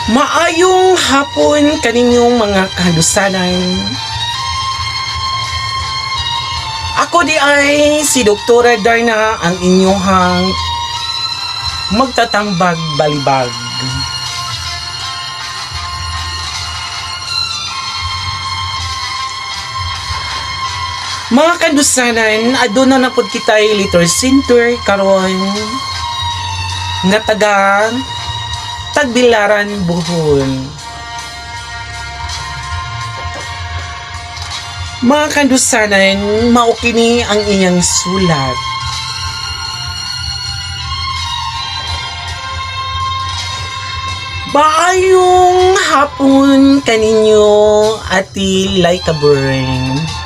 Maayong hapon kaninyong mga kahalusanan. Ako di ay si Doktora Darna, ang inyong magtatambag balibag. Mga kadusanan, aduna na pud kitay litter center karon nga taga Tagbilaran, Bohol. Mga kandusanan, mao kini ang iyang sulat. Maayong hapon kaninyo, Ati Laika Burn.